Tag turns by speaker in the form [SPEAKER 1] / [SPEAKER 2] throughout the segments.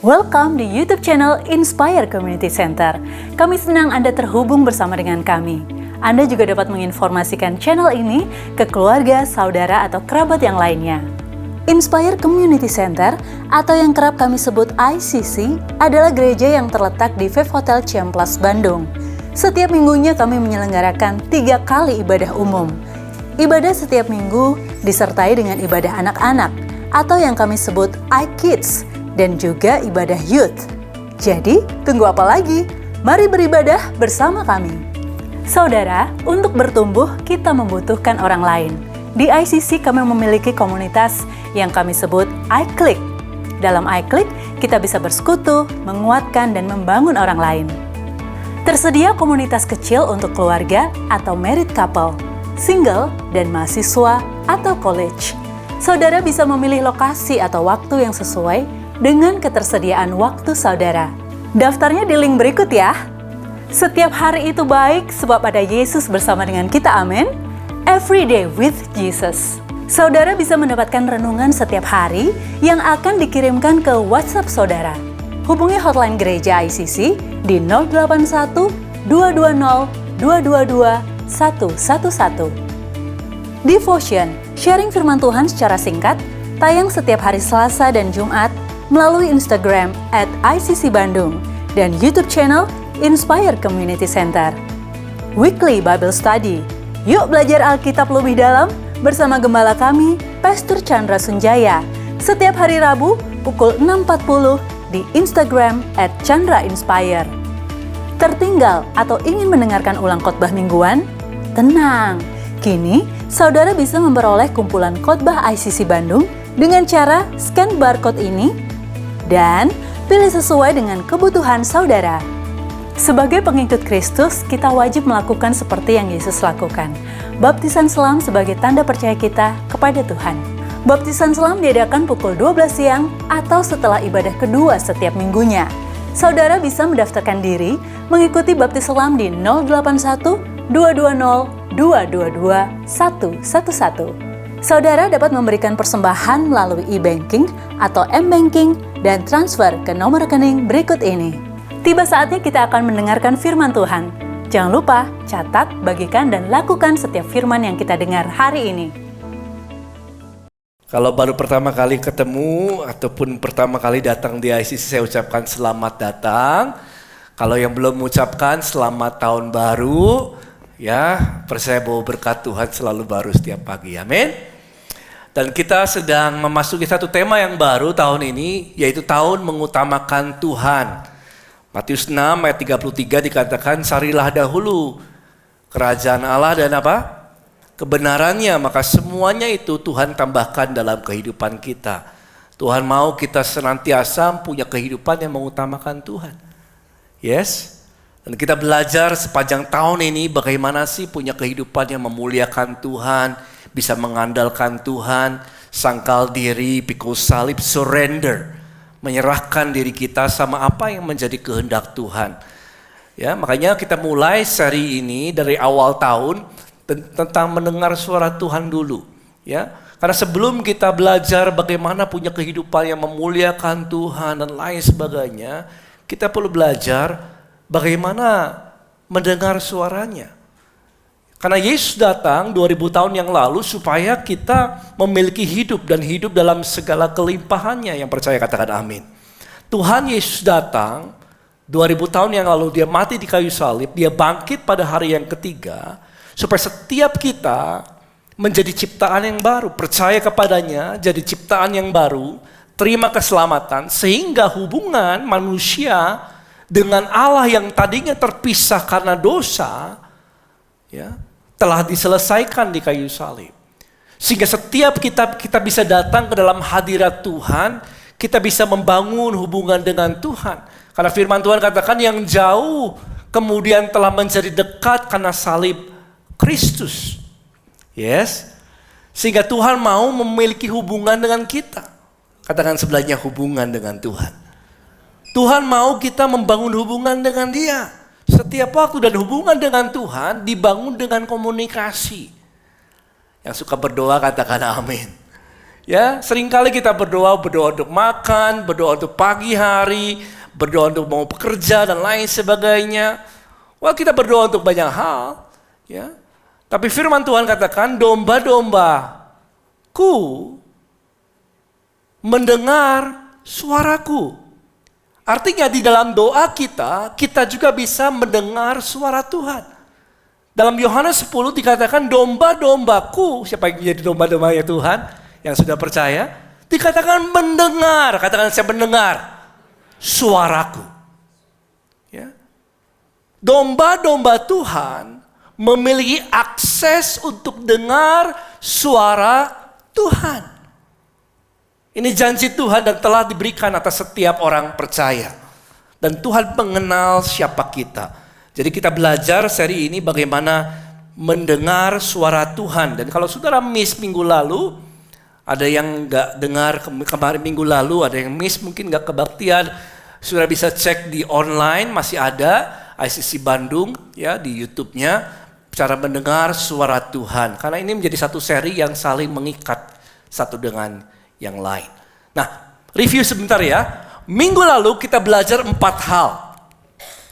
[SPEAKER 1] Welcome di YouTube channel Inspire Community Center. Kami senang Anda terhubung bersama dengan kami. Anda juga dapat menginformasikan channel ini ke keluarga, saudara, atau kerabat yang lainnya. Inspire Community Center, atau yang kerap kami sebut ICC, adalah gereja yang terletak di Vive Hotel Ciamplas, Bandung. Setiap minggunya kami menyelenggarakan 3 kali ibadah umum. Ibadah setiap minggu disertai dengan ibadah anak-anak, atau yang kami sebut iKids, dan juga ibadah youth. Jadi, tunggu apa lagi? Mari beribadah bersama kami. Saudara, untuk bertumbuh kita membutuhkan orang lain. Di ICC kami memiliki komunitas yang kami sebut iClick. Dalam iClick, kita bisa bersekutu, menguatkan, dan membangun orang lain. Tersedia komunitas kecil untuk keluarga atau married couple, single, dan mahasiswa atau college. Saudara bisa memilih lokasi atau waktu yang sesuai dengan ketersediaan waktu saudara. Daftarnya di link berikut ya. Setiap hari itu baik sebab ada Yesus bersama dengan kita, amin. Every day with Jesus. Saudara bisa mendapatkan renungan setiap hari yang akan dikirimkan ke WhatsApp saudara. Hubungi hotline gereja ICC di 081 220 222 111. Devotion, sharing firman Tuhan secara singkat, tayang setiap hari Selasa dan Jumat melalui Instagram @ICC_Bandung dan YouTube channel Inspire Community Center. Weekly Bible Study, yuk belajar Alkitab lebih dalam bersama gembala kami, Pastor Chandra Sunjaya, setiap hari Rabu pukul 6.40 di Instagram @ChandraInspire. Tertinggal atau ingin mendengarkan ulang khotbah mingguan? Tenang, kini saudara bisa memperoleh kumpulan khotbah ICC Bandung dengan cara scan barcode ini dan pilih sesuai dengan kebutuhan saudara. Sebagai pengikut Kristus, kita wajib melakukan seperti yang Yesus lakukan. Baptisan selam sebagai tanda percaya kita kepada Tuhan. Baptisan selam diadakan pukul 12 siang atau setelah ibadah kedua setiap minggunya. Saudara bisa mendaftarkan diri mengikuti baptis selam di 081 220 222 111. Saudara dapat memberikan persembahan melalui e-banking atau m-banking dan transfer ke nomor rekening berikut ini. Tiba saatnya kita akan mendengarkan firman Tuhan. Jangan lupa catat, bagikan, dan lakukan setiap firman yang kita dengar hari ini.
[SPEAKER 2] Kalau baru pertama kali ketemu ataupun pertama kali datang di ICC, saya ucapkan selamat datang. Kalau yang belum mengucapkan selamat tahun baru, ya percaya bahwa berkat Tuhan selalu baru setiap pagi, amin. Dan kita sedang memasuki satu tema yang baru tahun ini, yaitu tahun mengutamakan Tuhan. Matius 6 ayat 33 dikatakan, carilah dahulu kerajaan Allah dan apa? Kebenarannya, maka semuanya itu Tuhan tambahkan dalam kehidupan kita. Tuhan mau kita senantiasa punya kehidupan yang mengutamakan Tuhan. Yes? Dan kita belajar sepanjang tahun ini bagaimana sih punya kehidupan yang memuliakan Tuhan, bisa mengandalkan Tuhan, sangkal diri, pikul salib, surrender, menyerahkan diri kita sama apa yang menjadi kehendak Tuhan. Ya, makanya kita mulai seri ini dari awal tahun tentang mendengar suara Tuhan dulu, ya. Karena sebelum kita belajar bagaimana punya kehidupan yang memuliakan Tuhan dan lain sebagainya, kita perlu belajar bagaimana mendengar suaranya. Karena Yesus datang 2000 tahun yang lalu supaya kita memiliki hidup dan hidup dalam segala kelimpahannya. Yang percaya katakan amin. Tuhan Yesus datang 2000 tahun yang lalu, dia mati di kayu salib, dia bangkit pada hari yang ketiga, supaya setiap kita menjadi ciptaan yang baru, percaya kepadanya, jadi ciptaan yang baru, terima keselamatan, sehingga hubungan manusia dengan Allah yang tadinya terpisah karena dosa, ya, telah diselesaikan di kayu salib. Sehingga setiap kita bisa datang ke dalam hadirat Tuhan, kita bisa membangun hubungan dengan Tuhan. Karena firman Tuhan katakan yang jauh kemudian telah menjadi dekat karena salib Kristus. Yes. Sehingga Tuhan mau memiliki hubungan dengan kita. Katakan sebelahnya, hubungan dengan Tuhan. Tuhan mau kita membangun hubungan dengan Dia. Setiap waktu, dan hubungan dengan Tuhan dibangun dengan komunikasi. Yang suka berdoa katakan amin. Ya, seringkali kita berdoa untuk makan, berdoa untuk pagi hari, berdoa untuk mau bekerja dan lain sebagainya. Wah, kita berdoa untuk banyak hal, ya. Tapi firman Tuhan katakan, domba-dombaku mendengar suaraku. Artinya di dalam doa kita juga bisa mendengar suara Tuhan. Dalam Yohanes 10 dikatakan domba-dombaku, siapa yang jadi domba-dombanya Tuhan yang sudah percaya, dikatakan mendengar, katakan saya mendengar suaraku. Ya. Domba-domba Tuhan memiliki akses untuk dengar suara Tuhan. Ini janji Tuhan dan telah diberikan atas setiap orang percaya. Dan Tuhan mengenal siapa kita. Jadi kita belajar seri ini bagaimana mendengar suara Tuhan. Dan kalau saudara miss minggu lalu, ada yang gak dengar kemarin minggu lalu, ada yang miss mungkin gak kebaktian, saudara bisa cek di online, masih ada ICC Bandung ya di YouTube-nya, cara mendengar suara Tuhan. Karena ini menjadi satu seri yang saling mengikat satu dengan yang lain. Nah, review sebentar ya. Minggu lalu kita belajar 4 hal.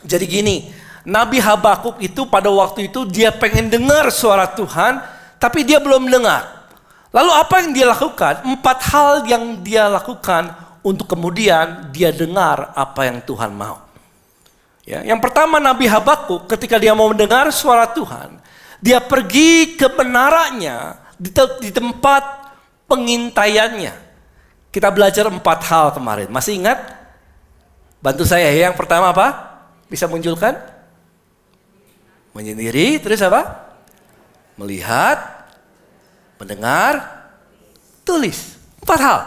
[SPEAKER 2] Jadi gini, Nabi Habakuk itu pada waktu itu dia pengen dengar suara Tuhan, tapi dia belum dengar. Lalu apa yang dia lakukan? 4 hal yang dia lakukan untuk kemudian dia dengar apa yang Tuhan mau. Ya, yang pertama Nabi Habakuk ketika dia mau mendengar suara Tuhan, dia pergi ke menaranya di tempat pengintaiannya. Kita belajar 4 hal kemarin. Masih ingat? Bantu saya ya. Yang pertama apa? Bisa munculkan? Menyendiri, terus apa? Melihat, mendengar, tulis. 4 hal.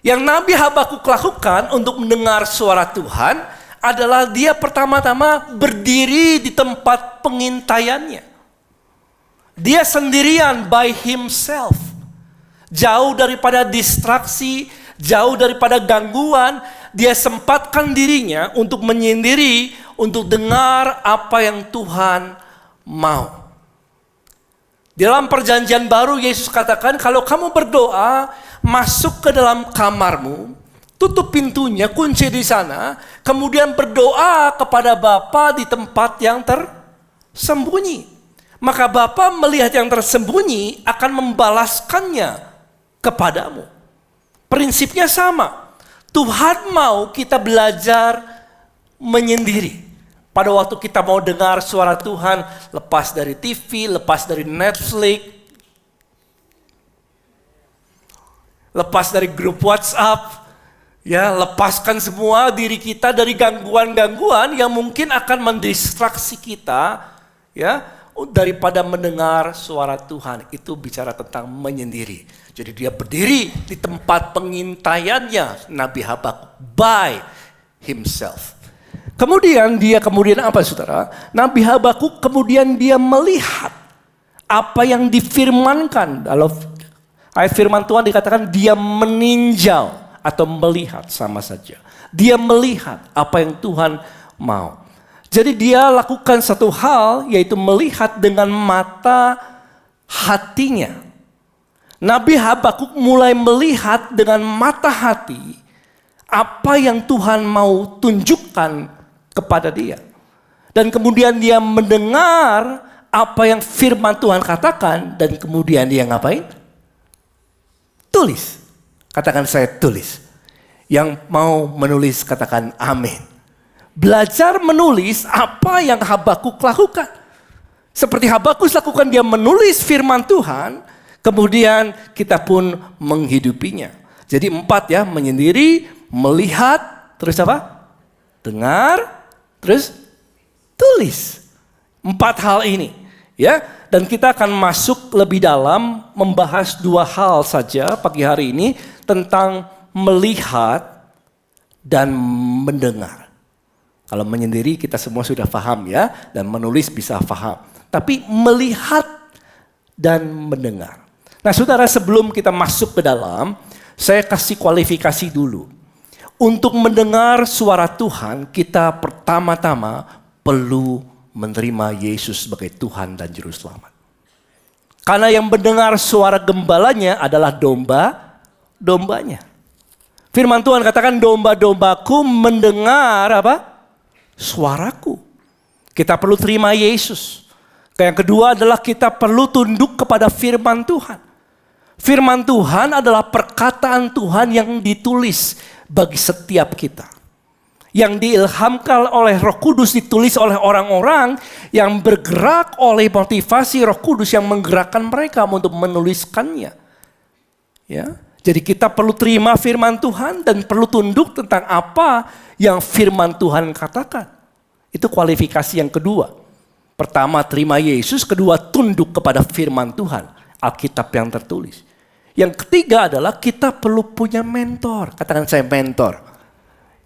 [SPEAKER 2] Yang Nabi Habakuk lakukan untuk mendengar suara Tuhan adalah dia pertama-tama berdiri di tempat pengintaiannya. Dia sendirian by himself. Jauh daripada distraksi, jauh daripada gangguan, dia sempatkan dirinya untuk menyendiri, untuk dengar apa yang Tuhan mau. Di dalam perjanjian baru Yesus katakan, kalau kamu berdoa, masuk ke dalam kamarmu, tutup pintunya, kunci di sana, kemudian berdoa kepada Bapa di tempat yang tersembunyi. Maka Bapa melihat yang tersembunyi akan membalaskannya kepadamu. Prinsipnya sama. Tuhan mau kita belajar menyendiri. Pada waktu kita mau dengar suara Tuhan, lepas dari TV, lepas dari Netflix, lepas dari grup WhatsApp, ya, lepaskan semua diri kita dari gangguan-gangguan yang mungkin akan mendistraksi kita, ya, daripada mendengar suara Tuhan. Itu bicara tentang menyendiri. Jadi dia berdiri di tempat pengintaiannya Nabi Habakuk by himself. Kemudian apa saudara? Nabi Habakuk kemudian dia melihat apa yang difirmankan. Dalam ayat firman Tuhan dikatakan dia meninjau atau melihat sama saja. Dia melihat apa yang Tuhan mau. Jadi dia lakukan satu hal, yaitu melihat dengan mata hatinya. Nabi Habakuk mulai melihat dengan mata hati apa yang Tuhan mau tunjukkan kepada dia. Dan kemudian dia mendengar apa yang firman Tuhan katakan, dan kemudian dia ngapain? Tulis. Katakan saya tulis. Yang mau menulis katakan amin. Belajar menulis apa yang Habakuk lakukan. Seperti Habakuk lakukan, dia menulis firman Tuhan, kemudian kita pun menghidupinya. Jadi 4 ya, menyendiri, melihat, terus apa? Dengar, terus tulis. 4 hal ini, ya. Dan kita akan masuk lebih dalam membahas 2 hal saja pagi hari ini tentang melihat dan mendengar. Kalau menyendiri kita semua sudah paham ya, dan menulis bisa paham. Tapi melihat dan mendengar. Nah saudara, sebelum kita masuk ke dalam, saya kasih kualifikasi dulu. Untuk mendengar suara Tuhan, kita pertama-tama perlu menerima Yesus sebagai Tuhan dan Juru Selamat. Karena yang mendengar suara gembalanya adalah domba dombanya. Firman Tuhan katakan domba-dombaku mendengar apa? Suaraku. Kita perlu terima Yesus. Yang kedua adalah kita perlu tunduk kepada firman Tuhan. Firman Tuhan adalah perkataan Tuhan yang ditulis bagi setiap kita. Yang diilhamkan oleh Roh Kudus, ditulis oleh orang-orang yang bergerak oleh motivasi Roh Kudus yang menggerakkan mereka untuk menuliskannya. Ya, jadi kita perlu terima firman Tuhan dan perlu tunduk tentang apa yang firman Tuhan katakan. Itu kualifikasi yang kedua. Pertama, terima Yesus. Kedua, tunduk kepada firman Tuhan, Alkitab yang tertulis. Yang ketiga adalah kita perlu punya mentor. Katakan saya mentor.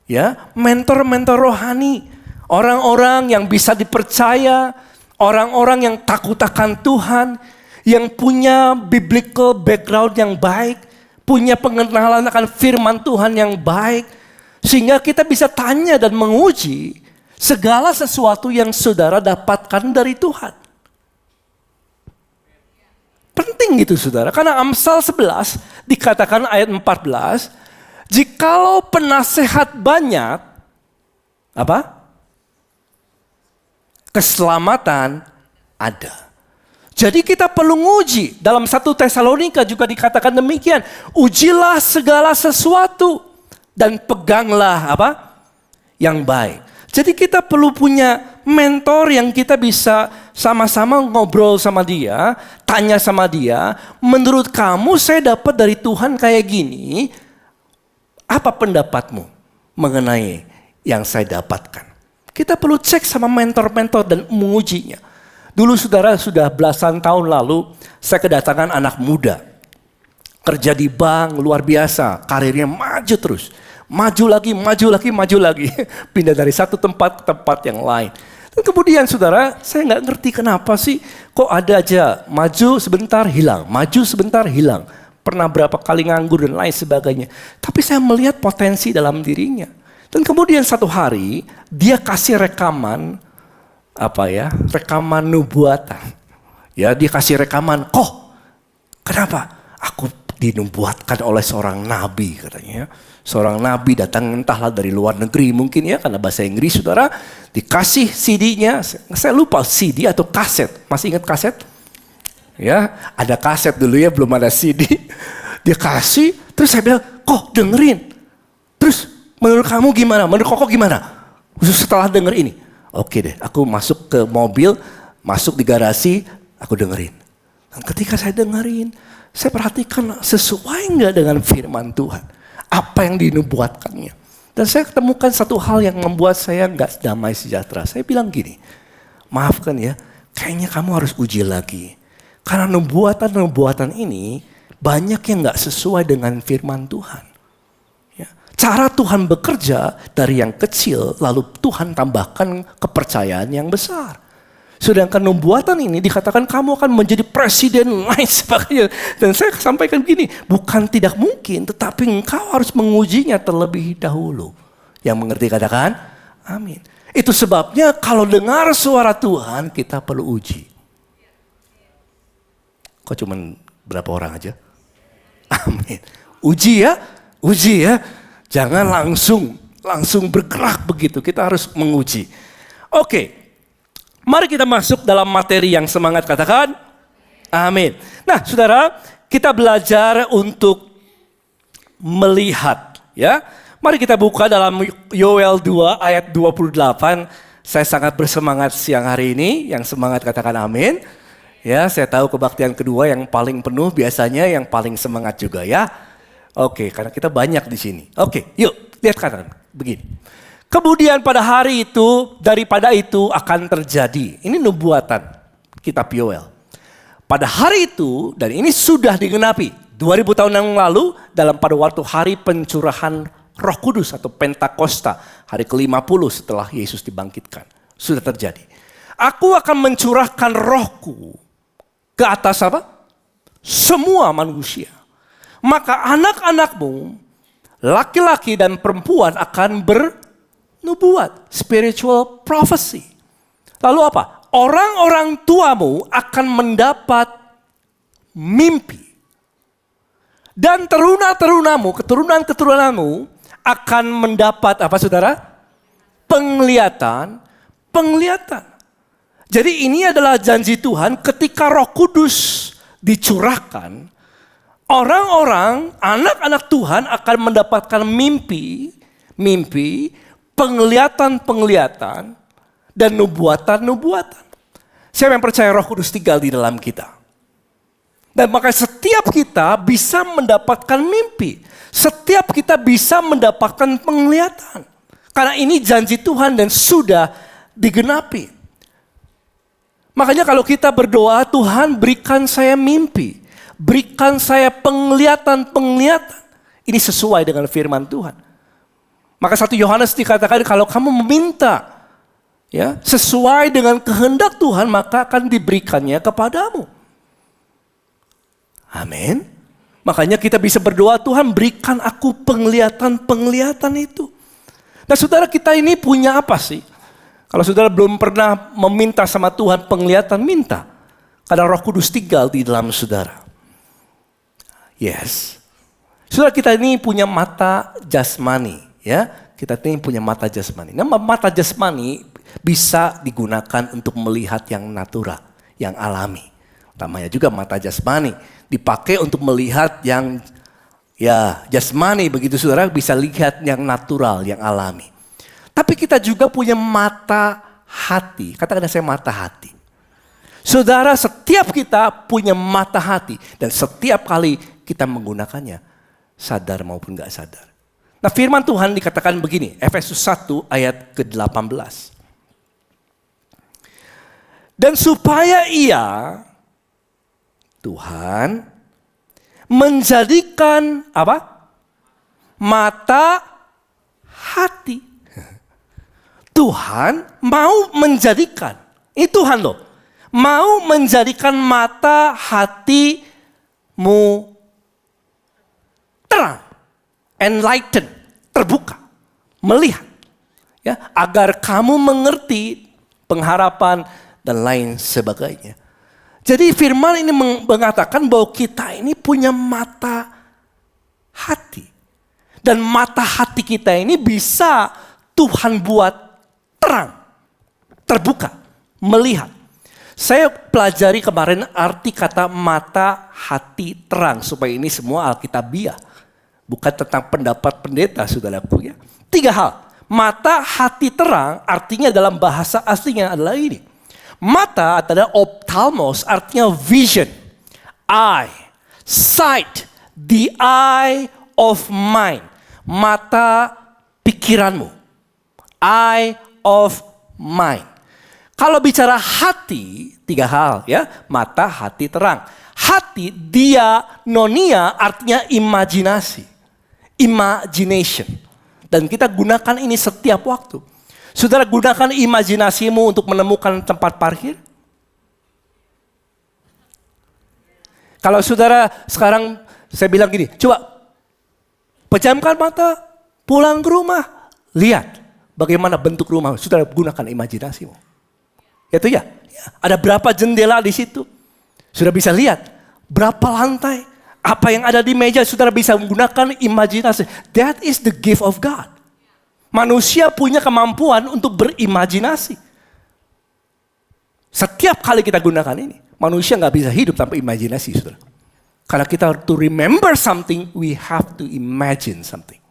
[SPEAKER 2] Ya, mentor-mentor rohani, orang-orang yang bisa dipercaya, orang-orang yang takut akan Tuhan, yang punya biblical background yang baik, punya pengenalan akan firman Tuhan yang baik, sehingga kita bisa tanya dan menguji segala sesuatu yang saudara dapatkan dari Tuhan. Penting gitu saudara, karena Amsal 11 dikatakan ayat 14, jikalau penasehat banyak, apa? Keselamatan ada. Jadi kita perlu nguji. Dalam 1 Tesalonika juga dikatakan demikian. Ujilah segala sesuatu dan peganglah apa? Yang baik. Jadi kita perlu punya mentor yang kita bisa sama-sama ngobrol sama dia, tanya sama dia, menurut kamu saya dapat dari Tuhan kayak gini, apa pendapatmu mengenai yang saya dapatkan? Kita perlu cek sama mentor-mentor dan mengujinya. Dulu saudara, sudah belasan tahun lalu saya kedatangan anak muda. Kerja di bank luar biasa, karirnya maju terus. Maju lagi. Pindah dari satu tempat ke tempat yang lain. Dan kemudian saudara, saya nggak ngerti kenapa sih kok ada aja maju sebentar hilang, maju sebentar hilang. Pernah berapa kali nganggur dan lain sebagainya. Tapi saya melihat potensi dalam dirinya. Dan kemudian satu hari dia kasih rekaman rekaman nubuatan. Ya, dia kasih rekaman, kenapa? Aku dinubuatkan oleh seorang nabi katanya. Seorang nabi datang entahlah dari luar negeri mungkin ya, karena bahasa Inggris saudara. Dikasih CD-nya, saya lupa CD atau kaset. Masih ingat kaset? Ya, ada kaset dulu ya, belum ada CD. Dia kasih, terus saya bilang, dengerin. Terus menurut kamu gimana? Menurut Koko gimana? Setelah denger ini, oke deh, aku masuk ke mobil, masuk di garasi, aku dengerin. Dan ketika saya dengerin, saya perhatikan sesuai nggak dengan firman Tuhan. Apa yang dinubuatkannya. Dan saya ketemukan satu hal yang membuat saya nggak damai sejahtera. Saya bilang gini, maafkan ya, kayaknya kamu harus uji lagi. Karena nubuatan ini banyak yang gak sesuai dengan firman Tuhan. Ya. Cara Tuhan bekerja dari yang kecil lalu Tuhan tambahkan kepercayaan yang besar. Sedangkan nubuatan ini dikatakan kamu akan menjadi presiden lain sebagainya. Dan saya sampaikan begini, bukan tidak mungkin tetapi engkau harus mengujinya terlebih dahulu. Yang mengerti katakan amin. Itu sebabnya kalau dengar suara Tuhan kita perlu uji. Kok cuman berapa orang aja? Amin. Uji ya. Jangan langsung bergerak begitu. Kita harus menguji. Oke. Mari kita masuk dalam materi yang semangat, katakan amin. Nah, saudara, kita belajar untuk melihat ya. Mari kita buka dalam Yoel 2 ayat 28. Saya sangat bersemangat siang hari ini. Yang semangat katakan amin. Ya, saya tahu kebaktian kedua yang paling penuh biasanya yang paling semangat juga ya. Oke, karena kita banyak di sini. Oke, yuk lihat kanan. Begini. Kemudian pada hari itu, daripada itu akan terjadi. Ini nubuatan kitab Yoel. Pada hari itu, dan ini sudah digenapi 2000 tahun yang lalu pada waktu hari pencurahan Roh Kudus atau Pentakosta, hari ke-50 setelah Yesus dibangkitkan. Sudah terjadi. Aku akan mencurahkan rohku ke atas apa? Semua manusia. Maka anak-anakmu, laki-laki dan perempuan akan bernubuat. Spiritual prophecy. Lalu apa? Orang-orang tuamu akan mendapat mimpi. Dan teruna-terunamu, keturunan-keturunanmu akan mendapat apa saudara? Penglihatan. Jadi ini adalah janji Tuhan ketika Roh Kudus dicurahkan, orang-orang, anak-anak Tuhan akan mendapatkan mimpi, penglihatan, dan nubuatan. Siapa yang percaya Roh Kudus tinggal di dalam kita? Dan maka setiap kita bisa mendapatkan mimpi. Setiap kita bisa mendapatkan penglihatan. Karena ini janji Tuhan dan sudah digenapi. Makanya kalau kita berdoa, Tuhan berikan saya mimpi. Berikan saya penglihatan. Ini sesuai dengan firman Tuhan. Maka 1 Yohanes dikatakan kalau kamu meminta ya sesuai dengan kehendak Tuhan, maka akan diberikannya kepadamu. Amin. Makanya kita bisa berdoa, Tuhan berikan aku penglihatan itu. Nah saudara, kita ini punya apa sih? Kalau saudara belum pernah meminta sama Tuhan penglihatan, minta. Karena Roh Kudus tinggal di dalam saudara. Yes. Saudara, kita ini punya mata jasmani. Ya, kita ini punya mata jasmani. Nah, mata jasmani bisa digunakan untuk melihat yang natural, yang alami. Namanya juga mata jasmani, dipakai untuk melihat yang ya jasmani, begitu saudara bisa lihat yang natural, yang alami. Tapi kita juga punya mata hati. Katakan saya mata hati. Saudara, setiap kita punya mata hati dan setiap kali kita menggunakannya, sadar maupun gak sadar. Nah, firman Tuhan dikatakan begini, Efesus 1 ayat ke-18. Dan supaya ia, Tuhan, menjadikan apa? Mata hati. Tuhan mau menjadikan, ini Tuhan loh, mau menjadikan mata hatimu terang, enlighten, terbuka, melihat, ya, agar kamu mengerti pengharapan dan lain sebagainya. Jadi firman ini mengatakan bahwa kita ini punya mata hati. Dan mata hati kita ini bisa Tuhan buat terang, terbuka, melihat. Saya pelajari kemarin arti kata mata hati terang. Supaya ini semua alkitabiah. Bukan tentang pendapat pendeta, saudaraku ya. 3 hal. Mata hati terang artinya dalam bahasa aslinya adalah ini. Mata adalah ophthalmos, artinya vision, eye, sight, the eye of mind, mata pikiranmu, eye of mind. Kalau bicara hati, 3 hal ya, mata, hati, terang. Hati, dianonia artinya imajinasi, imagination, dan kita gunakan ini setiap waktu. Saudara, gunakan imajinasimu untuk menemukan tempat parkir. Kalau saudara sekarang saya bilang gini, coba pejamkan mata, pulang ke rumah, lihat bagaimana bentuk rumah. Saudara gunakan imajinasimu. Itu ya, ada berapa jendela di situ. Sudah bisa lihat berapa lantai, apa yang ada di meja. Saudara bisa menggunakan imajinasi. That is the gift of God. Manusia punya kemampuan untuk berimajinasi. Setiap kali kita gunakan ini, manusia nggak bisa hidup tanpa imajinasi, saudara. Karena kita to remember something, we have to imagine something.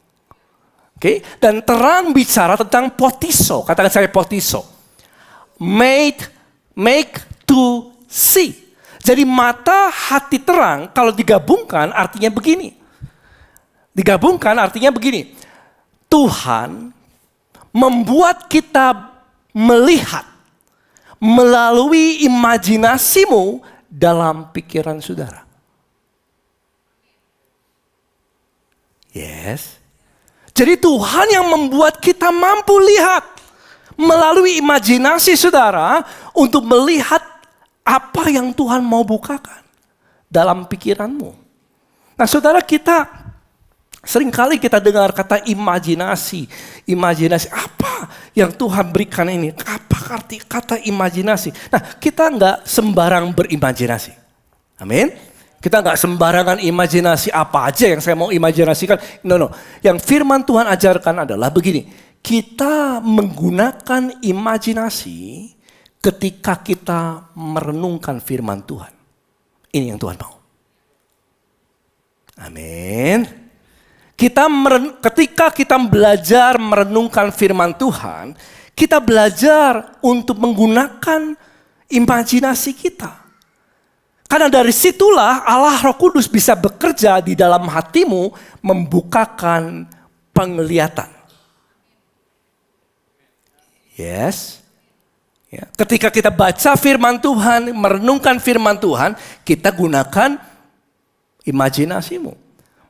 [SPEAKER 2] Oke? Dan terang bicara tentang potiso. Katakan saya potiso. Make to see. Jadi mata, hati terang kalau digabungkan artinya begini. Tuhan membuat kita melihat melalui imajinasimu dalam pikiran saudara. Yes. Jadi Tuhan yang membuat kita mampu lihat melalui imajinasi saudara untuk melihat apa yang Tuhan mau bukakan dalam pikiranmu. Nah saudara, kita seringkali kita dengar kata imajinasi. Imajinasi apa yang Tuhan berikan ini? Apa arti kata imajinasi? Nah, kita nggak sembarang berimajinasi. Amin. Kita nggak sembarangan imajinasi apa aja yang saya mau imajinasikan. No. Yang firman Tuhan ajarkan adalah begini. Kita menggunakan imajinasi ketika kita merenungkan firman Tuhan. Ini yang Tuhan mau. Amin. Ketika kita belajar merenungkan firman Tuhan, kita belajar untuk menggunakan imajinasi kita. Karena dari situlah Allah Roh Kudus bisa bekerja di dalam hatimu, membukakan penglihatan. Yes. Ya. Ketika kita baca firman Tuhan, merenungkan firman Tuhan, kita gunakan imajinasimu.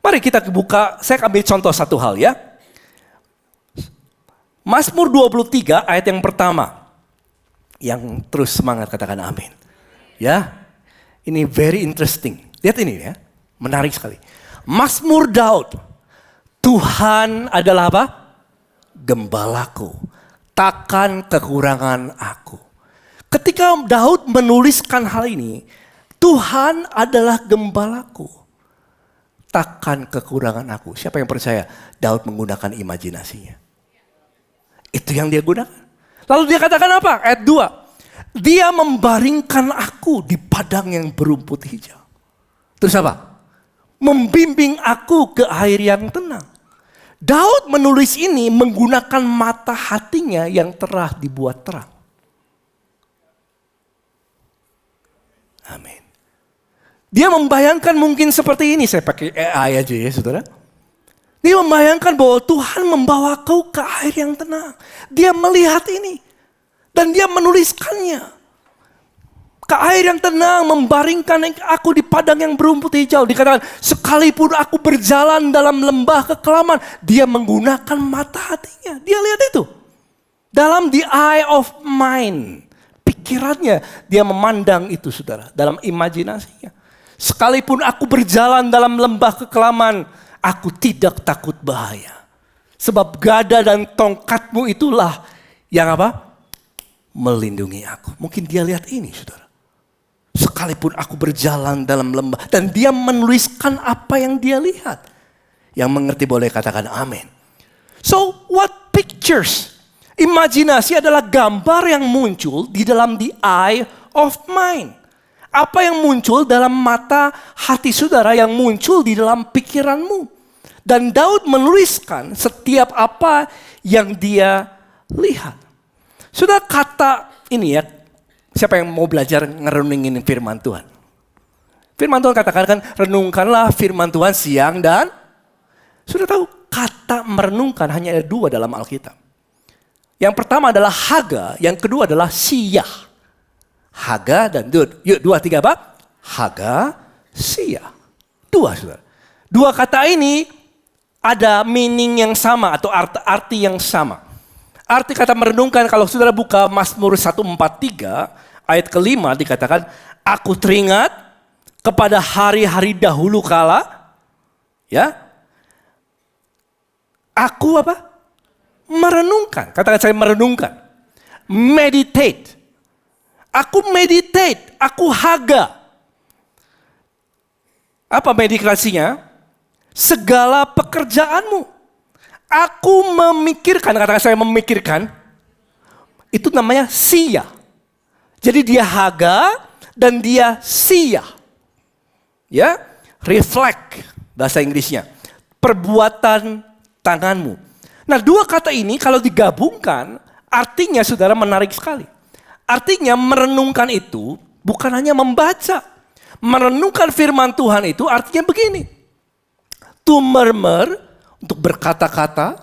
[SPEAKER 2] Mari kita buka, saya ambil contoh satu hal ya. Mazmur 23 ayat yang pertama. Yang terus semangat katakan amin. Ya. Ini very interesting. Lihat ini ya. Menarik sekali. Mazmur Daud. Tuhan adalah apa? Gembalaku. Takkan kekurangan aku. Ketika Daud menuliskan hal ini. Tuhan adalah gembalaku. Takkan kekurangan aku. Siapa yang percaya Daud menggunakan imajinasinya? Itu yang dia gunakan. Lalu dia katakan apa? Ayat 2. Dia membaringkan aku di padang yang berumput hijau. Terus apa? Membimbing aku ke air yang tenang. Daud menulis ini menggunakan mata hatinya yang telah dibuat terang. Amin. Dia membayangkan mungkin seperti ini. Saya pakai AI aja ya saudara. Dia membayangkan bahwa Tuhan membawa kau ke air yang tenang. Dia melihat ini. Dan dia menuliskannya. Ke air yang tenang, membaringkan aku di padang yang berumput hijau. Dikatakan, sekalipun aku berjalan dalam lembah kekelaman. Dia menggunakan mata hatinya. Dia lihat itu. Dalam the eye of mind. Pikirannya, dia memandang itu saudara. Dalam imajinasinya. Sekalipun aku berjalan dalam lembah kekelaman. Aku tidak takut bahaya. Sebab gada dan tongkatmu itulah yang apa? Melindungi aku. Mungkin dia lihat ini saudara. Sekalipun aku berjalan dalam lembah. Dan dia menuliskan apa yang dia lihat. Yang mengerti boleh katakan amin. So what pictures? Imajinasi adalah gambar yang muncul di dalam the eye of mind. Apa yang muncul dalam mata hati saudara, yang muncul di dalam pikiranmu. Dan Daud menuliskan setiap apa yang dia lihat. Sudah kata ini ya, siapa yang mau belajar ngerenungin firman Tuhan? Firman Tuhan katakan kan, renungkanlah firman Tuhan siang dan sudah tahu kata merenungkan hanya ada 2 dalam Alkitab. Yang pertama adalah haga, yang kedua adalah siyah. Haga dan yuk 2, 3 apa? Haga, siyah. 2 saudara. 2 kata ini ada meaning yang sama atau arti yang sama. Arti kata merenungkan, kalau saudara buka Mazmur 143 ayat ke-5 dikatakan, aku teringat kepada hari-hari dahulu kala, ya, aku apa? Merenungkan. Katakan saya merenungkan. Meditate. Aku meditate, aku haga. Apa meditasinya? Segala pekerjaanmu. Aku memikirkan, katakan saya memikirkan, itu namanya siyah. Jadi dia haga dan dia siyah. Ya, reflect bahasa Inggrisnya. Perbuatan tanganmu. Nah 2 kata ini kalau digabungkan, artinya saudara menarik sekali. Artinya merenungkan itu bukan hanya membaca. Merenungkan firman Tuhan itu artinya begini. To murmur, untuk berkata-kata,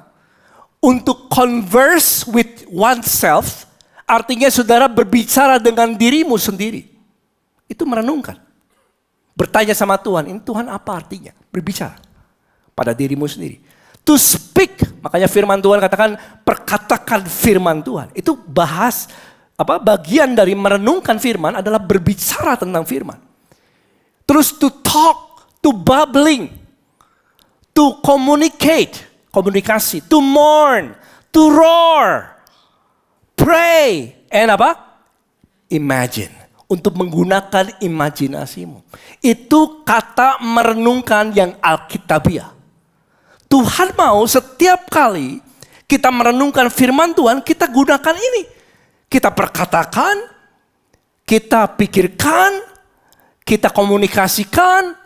[SPEAKER 2] untuk converse with oneself, artinya saudara berbicara dengan dirimu sendiri. Itu merenungkan. Bertanya sama Tuhan, ini Tuhan apa artinya? Berbicara pada dirimu sendiri. To speak, makanya firman Tuhan katakan, perkatakan firman Tuhan. Itu bagian dari merenungkan firman adalah berbicara tentang firman. Terus to talk, to babbling, to communicate, komunikasi, to mourn, to roar, pray, and imagine, untuk menggunakan imajinasimu. Itu kata merenungkan yang alkitabiah. Tuhan mau setiap kali kita merenungkan firman Tuhan, kita gunakan ini. Kita perkatakan, kita pikirkan, kita komunikasikan,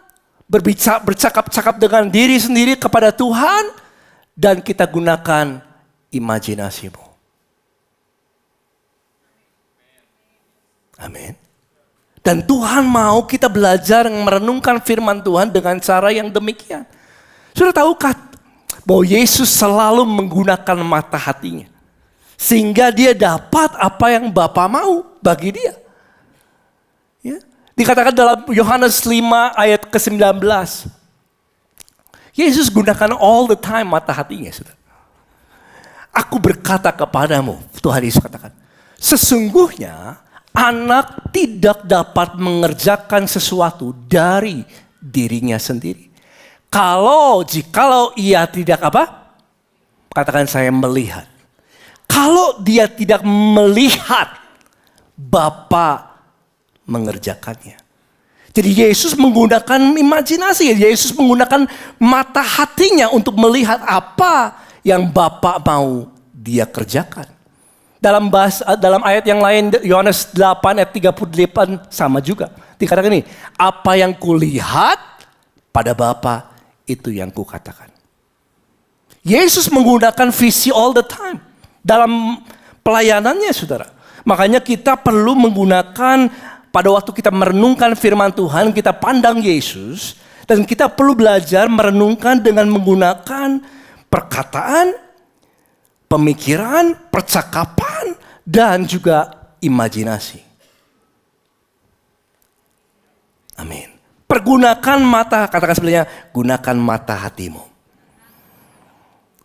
[SPEAKER 2] bercakap-cakap dengan diri sendiri kepada Tuhan, dan kita gunakan imajinasimu. Amin. Dan Tuhan mau kita belajar merenungkan firman Tuhan dengan cara yang demikian. Sudah tahukah bahwa Yesus selalu menggunakan mata hatinya, sehingga dia dapat apa yang Bapa mau bagi dia. Ya. Dikatakan dalam Yohanes 5 ayat ke-19. Yesus gunakan all the time mata hatinya. Saudara. Aku berkata kepadamu, Tuhan Yesus katakan, sesungguhnya anak tidak dapat mengerjakan sesuatu dari dirinya sendiri. Jikalau ia tidak apa? Katakan saya melihat. Kalau dia tidak melihat, Bapa mengerjakannya. Jadi Yesus menggunakan imajinasi. Yesus menggunakan mata hatinya untuk melihat apa yang Bapa mau dia kerjakan. Dalam ayat yang lain, Yohanes 8 ayat 38 sama juga. Dikatakan ini, apa yang kulihat pada Bapa itu yang kukatakan. Yesus menggunakan visi all the time dalam pelayanannya, saudara. Makanya kita perlu menggunakan, pada waktu kita merenungkan firman Tuhan, kita pandang Yesus. Dan kita perlu belajar merenungkan dengan menggunakan perkataan, pemikiran, percakapan, dan juga imajinasi. Amin. Pergunakan mata, katakan sebelahnya, gunakan mata hatimu.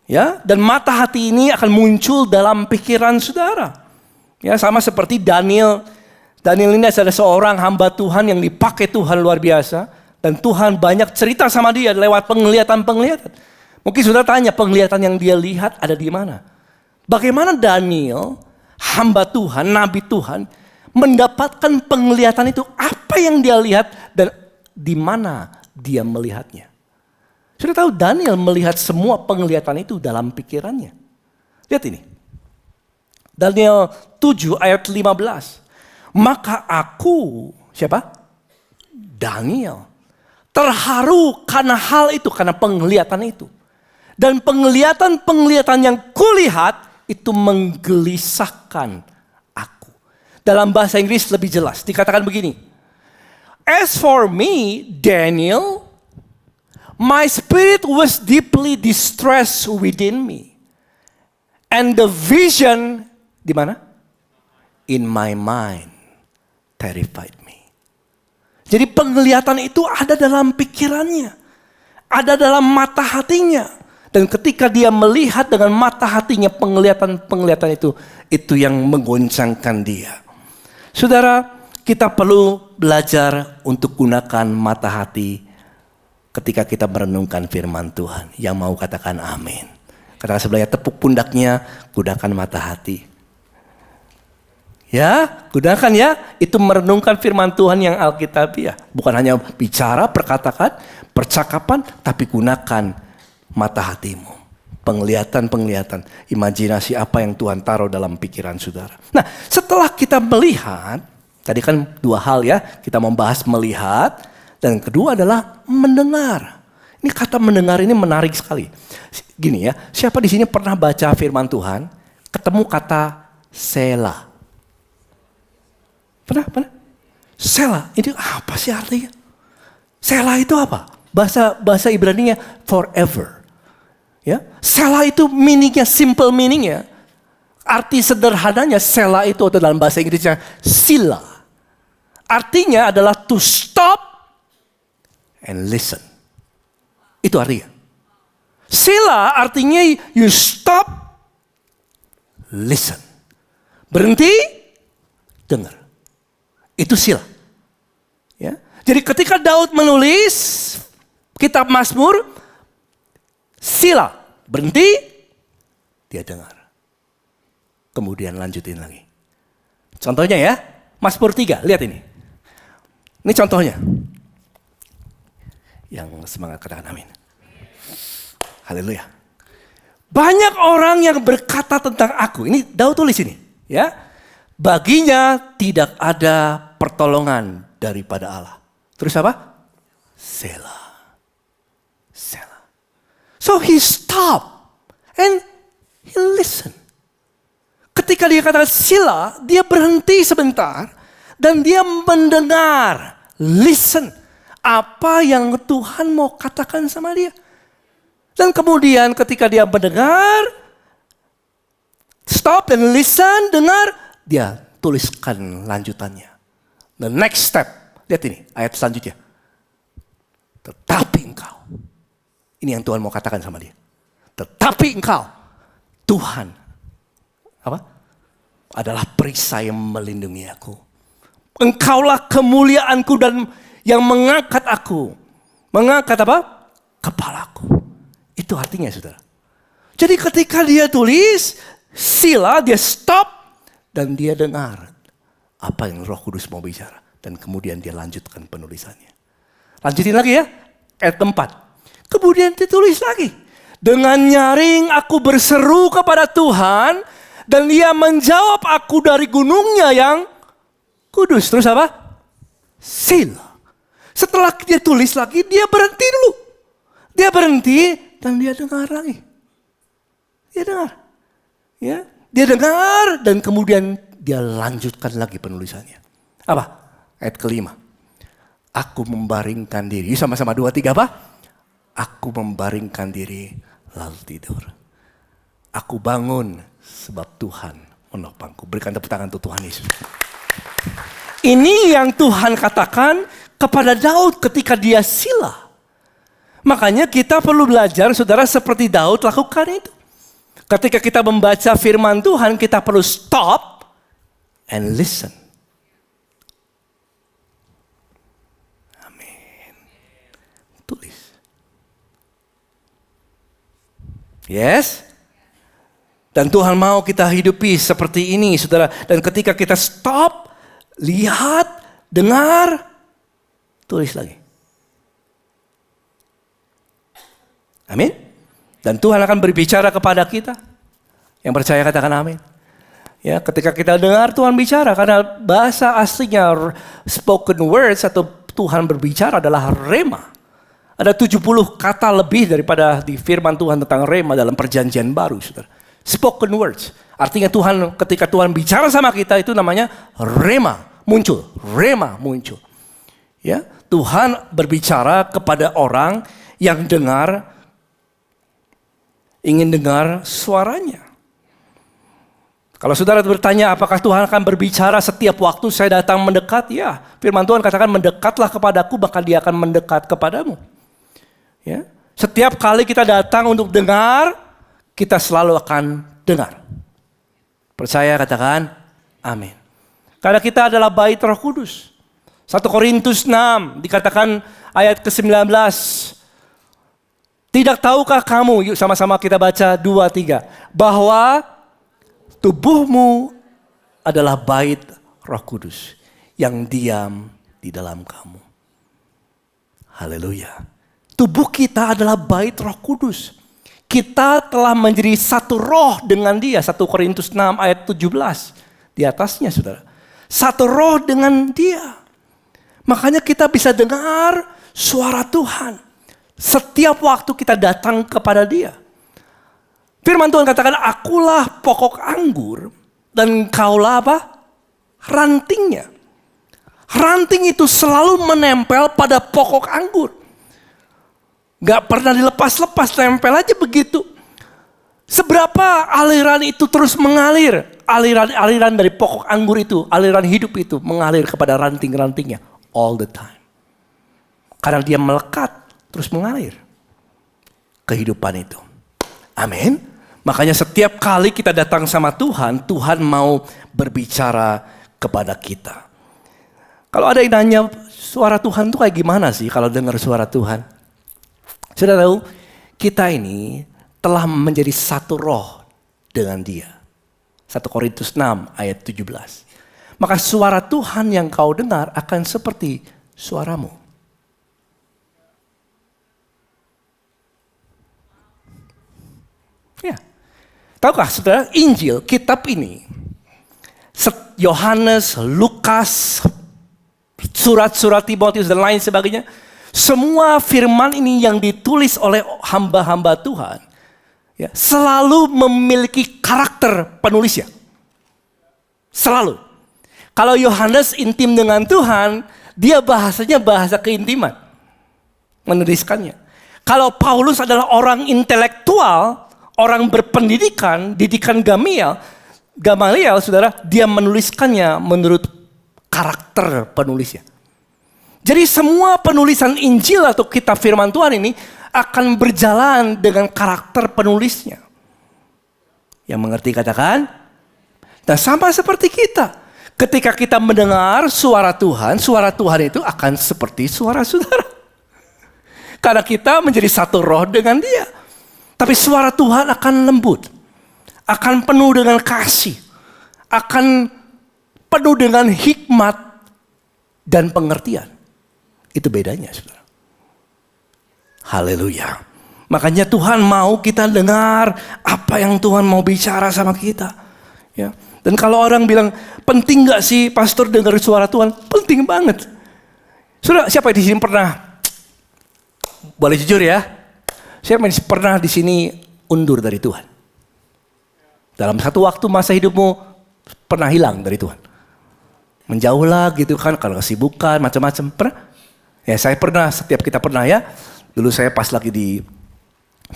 [SPEAKER 2] Ya, dan mata hati ini akan muncul dalam pikiran saudara. Ya, sama seperti Daniel. Daniel ini adalah seorang hamba Tuhan yang dipakai Tuhan luar biasa. Dan Tuhan banyak cerita sama dia lewat penglihatan-penglihatan. Mungkin saudara tanya, penglihatan yang dia lihat ada di mana? Bagaimana Daniel, hamba Tuhan, nabi Tuhan, mendapatkan penglihatan itu? Apa yang dia lihat dan di mana dia melihatnya? Sudah tahu Daniel melihat semua penglihatan itu dalam pikirannya. Lihat ini. Daniel 7 ayat 15. Maka aku, siapa? Daniel. Terharu karena hal itu, karena penglihatan itu. Dan penglihatan-penglihatan yang kulihat itu menggelisahkan aku. Dalam bahasa Inggris lebih jelas, dikatakan begini. As for me, Daniel, my spirit was deeply distressed within me. And the vision, di mana? In my mind, terrified me. Jadi penglihatan itu ada dalam pikirannya. Ada dalam mata hatinya. Dan ketika dia melihat dengan mata hatinya penglihatan-penglihatan itu yang menggoncangkan dia. Saudara, kita perlu belajar untuk gunakan mata hati ketika kita merenungkan firman Tuhan. Yang mau katakan amin. Katakan sebelahnya, tepuk pundaknya, gunakan mata hati. Ya, gunakan ya. Itu merenungkan firman Tuhan yang alkitabiah. Bukan hanya bicara, perkatakan, percakapan, tapi gunakan mata hatimu. Penglihatan-penglihatan, imajinasi apa yang Tuhan taruh dalam pikiran saudara. Nah, setelah kita melihat, tadi kan dua hal ya, kita membahas melihat, dan kedua adalah mendengar. Ini kata mendengar ini menarik sekali. Gini ya, siapa di sini pernah baca firman Tuhan, ketemu kata Selah? Pernah? Selah, ini apa sih artinya? Selah itu apa? Bahasa Ibraninya forever. Ya, Selah itu meaningnya, simple meaningnya. Arti sederhananya Selah itu dalam bahasa Inggrisnya sila. Artinya adalah to stop and listen. Itu artinya. Sila artinya you stop, listen. Berhenti, dengar. Itu sila. Ya. Jadi ketika Daud menulis kitab Mazmur, sila, berhenti, dia dengar. Kemudian lanjutin lagi. Contohnya ya, Mazmur 3, lihat ini. Ini contohnya. Yang semangat katakan amin. Haleluya. Banyak orang yang berkata tentang aku. Ini Daud tulis ini, ya. Baginya tidak ada pertolongan daripada Allah. Terus apa? Selah. Selah. So he stopped and he listened. Ketika dia katakan Selah, dia berhenti sebentar dan dia mendengar, listen, apa yang Tuhan mau katakan sama dia. Dan kemudian ketika dia mendengar, stop dan listen, dengar, dia tuliskan lanjutannya. The next step, lihat ini ayat selanjutnya. Tetapi engkau, ini yang Tuhan mau katakan sama dia. Tetapi engkau, Tuhan, apa? Adalah perisai yang melindungi aku. Engkaulah kemuliaanku dan yang mengangkat aku. Mengangkat apa? Kepalaku. Itu artinya saudara. Jadi ketika dia tulis, Selah, dia stop dan dia dengar apa yang Roh Kudus mau bicara. Dan kemudian dia lanjutkan penulisannya. Lanjutin lagi ya, ayat keempat. Kemudian ditulis lagi. Dengan nyaring aku berseru kepada Tuhan dan dia menjawab aku dari gunungnya yang kudus. Terus apa? Selah. Setelah dia tulis lagi, dia berhenti dulu. Dia berhenti dan dia dengar lagi. Dia dengar. Ya, dia dengar dan kemudian dia lanjutkan lagi penulisannya. Apa? Ayat kelima. Aku membaringkan diri. Sama-sama 2, 3 apa? Aku membaringkan diri lalu tidur. Aku bangun sebab Tuhan menopangku. Berikan tepuk tangan untuk Tuhan Yesus. Ini yang Tuhan katakan kepada Daud ketika dia Selah. Makanya kita perlu belajar, saudara, seperti Daud lakukan itu. Ketika kita membaca firman Tuhan, kita perlu stop and listen. Amin. Tulis. Yes? Dan Tuhan mau kita hidupi seperti ini, saudara. Dan ketika kita stop, lihat, dengar, tulis lagi. Amin. Dan Tuhan akan berbicara kepada kita. Yang percaya katakan amin. Ya, ketika kita dengar Tuhan bicara, karena bahasa aslinya spoken words atau Tuhan berbicara adalah rema. Ada 70 kata lebih daripada di firman Tuhan tentang rema dalam perjanjian baru, saudara. Spoken words. Artinya Tuhan, ketika Tuhan bicara sama kita, itu namanya rema muncul. Rema muncul. Ya, Tuhan berbicara kepada orang yang dengar, ingin dengar suaranya. Kalau saudara bertanya apakah Tuhan akan berbicara setiap waktu saya datang mendekat? Ya, firman Tuhan katakan mendekatlah kepadaku, maka dia akan mendekat kepadamu. Ya, setiap kali kita datang untuk dengar, kita selalu akan dengar. Percaya katakan amin. Karena kita adalah bait Roh Kudus. 1 Korintus 6 dikatakan ayat ke-19. Tidak tahukah kamu, yuk sama-sama kita baca 2, 3. Bahwa tubuhmu adalah bait Roh Kudus yang diam di dalam kamu. Haleluya. Tubuh kita adalah bait Roh Kudus. Kita telah menjadi satu roh dengan dia. 1 Korintus 6 ayat 17. Di atasnya saudara. Satu roh dengan dia. Makanya kita bisa dengar suara Tuhan. Setiap waktu kita datang kepada dia. Firman Tuhan katakan, akulah pokok anggur dan engkaulah apa? Rantingnya. Ranting itu selalu menempel pada pokok anggur. Gak pernah dilepas-lepas, nempel aja begitu. Seberapa aliran itu terus mengalir. Aliran dari pokok anggur itu, aliran hidup itu mengalir kepada ranting-rantingnya. All the time. Karena dia melekat. Terus mengalir kehidupan itu. Amin. Makanya setiap kali kita datang sama Tuhan, Tuhan mau berbicara kepada kita. Kalau ada yang nanya suara Tuhan itu kayak gimana sih kalau dengar suara Tuhan? Sudah tahu, kita ini telah menjadi satu roh dengan dia. 1 Korintus 6 ayat 17. Maka suara Tuhan yang kau dengar akan seperti suaramu. Ya. Tahukah saudara, Injil, kitab ini, Yohanes, Lukas, surat-surat Timotius dan lain sebagainya, semua firman ini yang ditulis oleh hamba-hamba Tuhan, ya, selalu memiliki karakter penulisnya. Selalu. Kalau Yohanes intim dengan Tuhan, dia bahasanya bahasa keintiman. Menuliskannya. Kalau Paulus adalah orang intelektual, orang berpendidikan, didikan Gamaliel, saudara, dia menuliskannya menurut karakter penulisnya. Jadi semua penulisan Injil atau kitab firman Tuhan ini akan berjalan dengan karakter penulisnya. Yang mengerti katakan? Dan sama seperti kita. Ketika kita mendengar suara Tuhan itu akan seperti suara saudara. Karena kita menjadi satu roh dengan dia. Tapi suara Tuhan akan lembut. Akan penuh dengan kasih. Akan penuh dengan hikmat dan pengertian. Itu bedanya, saudara. Haleluya. Makanya Tuhan mau kita dengar apa yang Tuhan mau bicara sama kita. Ya. Dan kalau orang bilang, penting gak sih pastor dengar suara Tuhan? Penting banget. Saudara, siapa di sini pernah, boleh jujur ya, siapa yang pernah di sini undur dari Tuhan? Dalam satu waktu masa hidupmu pernah hilang dari Tuhan? Menjauhlah gitu kan, kalau kesibukan, macam-macam. Pernah? Ya saya pernah, setiap kita pernah ya. Dulu saya pas lagi di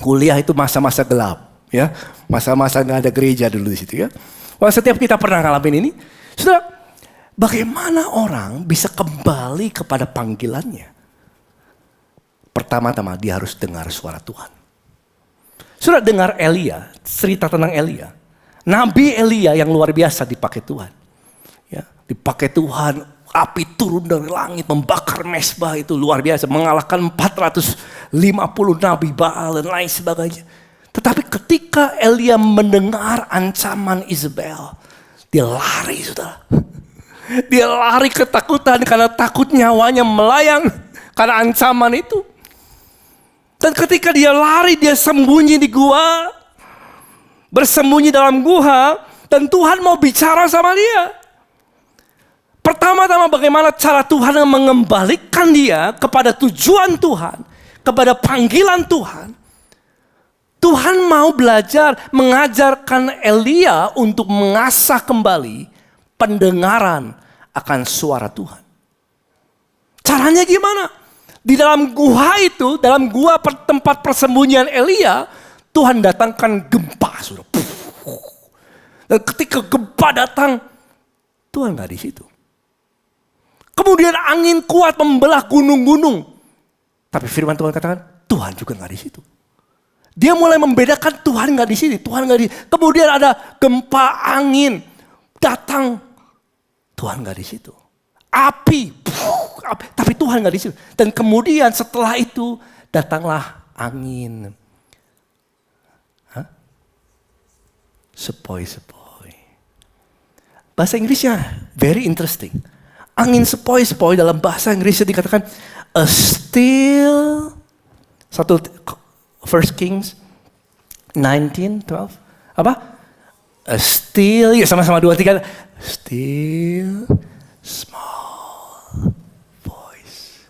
[SPEAKER 2] kuliah itu masa-masa gelap. Ya, masa-masa gak ada gereja dulu di situ ya. Wah, setiap kita pernah ngalamin ini. Saudara, bagaimana orang bisa kembali kepada panggilannya? Pertama-tama dia harus dengar suara Tuhan. Saudara dengar Elia, cerita tentang Elia. Nabi Elia yang luar biasa dipakai Tuhan. Ya, dipakai Tuhan, api turun dari langit membakar mesbah itu luar biasa. Mengalahkan 450 nabi Baal dan lain sebagainya. Tetapi ketika Elia mendengar ancaman Isabel, dia lari, saudara. Dia lari ketakutan karena takut nyawanya melayang karena ancaman itu. Dan ketika dia lari, dia sembunyi di gua, bersembunyi dalam gua, dan Tuhan mau bicara sama dia. Pertama-tama bagaimana cara Tuhan mengembalikan dia kepada tujuan Tuhan, kepada panggilan Tuhan. Tuhan mau belajar mengajarkan Elia untuk mengasah kembali pendengaran akan suara Tuhan. Caranya gimana? Di dalam gua itu, dalam gua tempat persembunyian Elia, Tuhan datangkan gempa. Dan ketika gempa datang, Tuhan gak di situ. Kemudian angin kuat membelah gunung-gunung. Tapi firman Tuhan katakan, Tuhan juga gak di situ. Dia mulai membedakan Tuhan gak di sini, Tuhan gak di. Kemudian ada gempa angin datang, Tuhan gak di situ. Api, tapi Tuhan gak di situ. Dan kemudian setelah itu datanglah angin. Sepoi-sepoi. Bahasa Inggrisnya very interesting. Angin sepoi-sepoi dalam bahasa Inggrisnya dikatakan a still. First Kings 19:12. Apa? A still, ya sama-sama 2-3. Still small voice.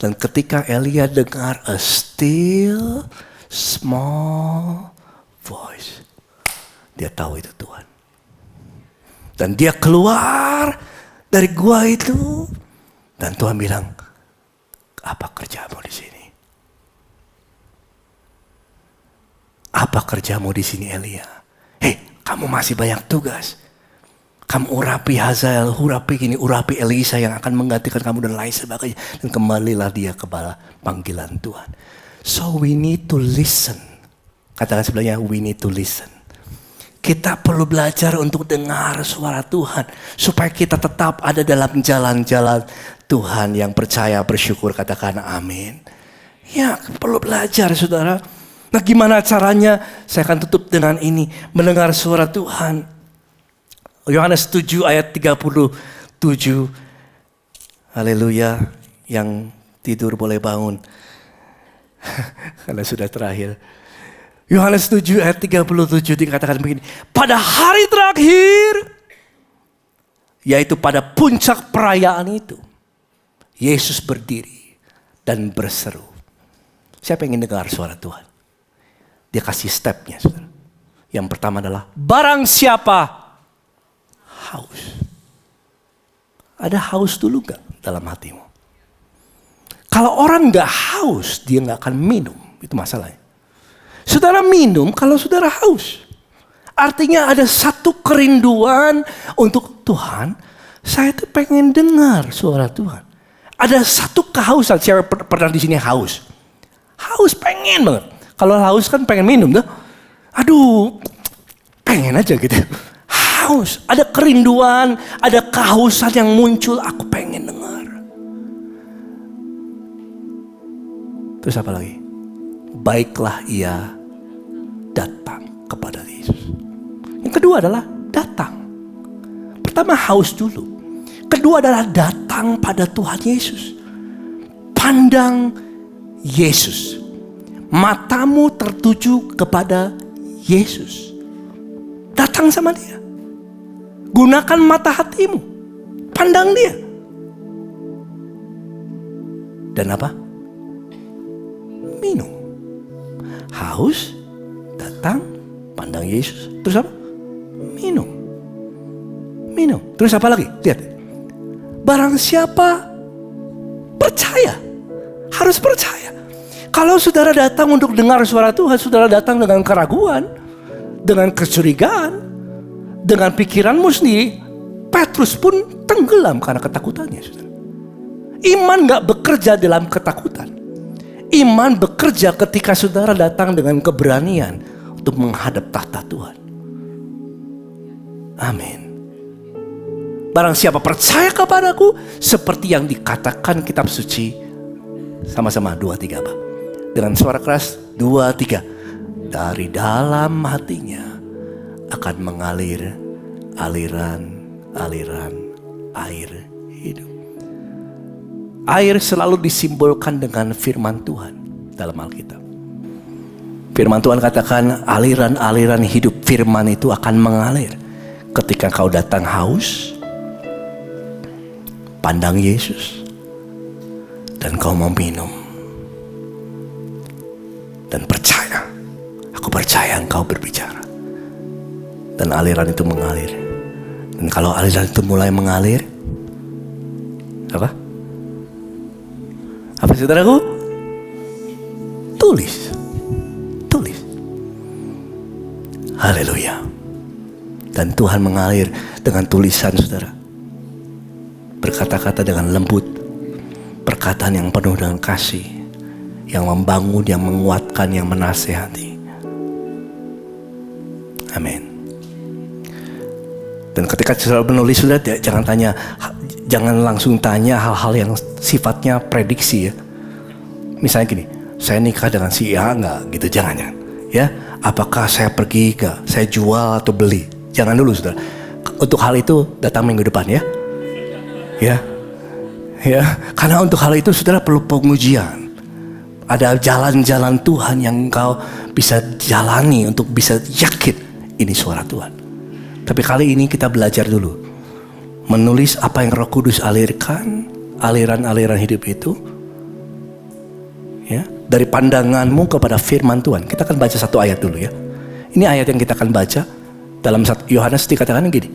[SPEAKER 2] Dan ketika Elia dengar a still small voice, dia tahu itu Tuhan. Dan dia keluar dari gua itu, dan Tuhan bilang, apa kerjamu di sini? Apa kerjamu di sini, Elia? Hei, kamu masih banyak tugas. Kamu urapi Hazael, urapi Elisa yang akan menggantikan kamu dan lain sebagainya. Dan kembalilah dia kepada panggilan Tuhan. So we need to listen. Katakan sebelahnya, we need to listen. Kita perlu belajar untuk dengar suara Tuhan. Supaya kita tetap ada dalam jalan-jalan Tuhan yang percaya, bersyukur, katakan amin. Ya, perlu belajar, saudara. Nah, gimana caranya? Saya akan tutup dengan ini. Mendengar suara Tuhan. Yohanes 7 ayat 37. Haleluya. Yang tidur boleh bangun. Karena sudah terakhir. Yohanes 7 ayat 37 dikatakan begini. Pada hari terakhir, yaitu pada puncak perayaan itu, Yesus berdiri dan berseru. Siapa yang ingin dengar suara Tuhan? Dia kasih stepnya, saudara. Yang pertama adalah, barang siapa haus. Ada haus dulu gak dalam hatimu? Kalau orang gak haus, dia gak akan minum. Itu masalahnya. Saudara minum kalau saudara haus. Artinya ada satu kerinduan untuk Tuhan. Saya tuh pengen dengar suara Tuhan. Ada satu kehausan. Siapa pernah di sini haus? Haus pengen banget. Kalau haus kan pengen minum tuh. Aduh, pengen aja gitu. Haus, ada kerinduan, ada kehausan yang muncul. Aku pengen dengar. Terus apa lagi? Baiklah ia datang kepada Yesus. Yang kedua adalah datang. Pertama haus dulu. Kedua adalah datang pada Tuhan Yesus. Pandang Yesus. Matamu tertuju kepada Yesus. Datang sama dia. Gunakan mata hatimu. Pandang dia. Dan apa? Minum. Haus, datang, pandang Yesus. Terus apa? Minum. Minum. Terus apa lagi? Lihat. Barang siapa percaya. Harus percaya. Kalau saudara datang untuk dengar suara Tuhan, saudara datang dengan keraguan, dengan kecurigaan, dengan pikiranmu sendiri, Petrus pun tenggelam karena ketakutannya. Saudara. Iman gak bekerja dalam ketakutan. Iman bekerja ketika saudara datang dengan keberanian untuk menghadap tahta Tuhan. Amin. Barang siapa percaya kepadaku, seperti yang dikatakan kitab suci. Sama-sama 2-3 Pak. Dengan suara keras 2-3. Dari dalam hatinya akan mengalir aliran air hidup. Air selalu disimbolkan dengan firman Tuhan dalam Alkitab. Firman Tuhan katakan aliran-aliran hidup firman itu akan mengalir. Ketika kau datang haus, pandang Yesus. Dan kau mau minum. Dan percaya. Aku percaya engkau berbicara. Dan aliran itu mengalir. Dan kalau aliran itu mulai mengalir. Apa? Apa saudaraku? Tulis. Tulis. Haleluya. Dan Tuhan mengalir dengan tulisan saudara. Berkata-kata dengan lembut. Perkataan yang penuh dengan kasih. Yang membangun, yang menguatkan, yang menasehati. Amin. Dan ketika saudara menulis sudah jangan langsung tanya hal-hal yang sifatnya prediksi ya. Misalnya gini, saya nikah dengan si A enggak gitu, jangan. Ya, apakah saya pergi saya jual atau beli? Jangan dulu saudara. Untuk hal itu datang minggu depan ya. Ya, karena untuk hal itu saudara perlu pengujian. Ada jalan-jalan Tuhan yang engkau bisa jalani untuk bisa yakin ini suara Tuhan. Tapi kali ini kita belajar dulu. Menulis apa yang Roh Kudus alirkan, aliran-aliran hidup itu. Ya, dari pandanganmu kepada firman Tuhan. Kita akan baca satu ayat dulu ya. Ini ayat yang kita akan baca dalam Yohanes dikatakan gini.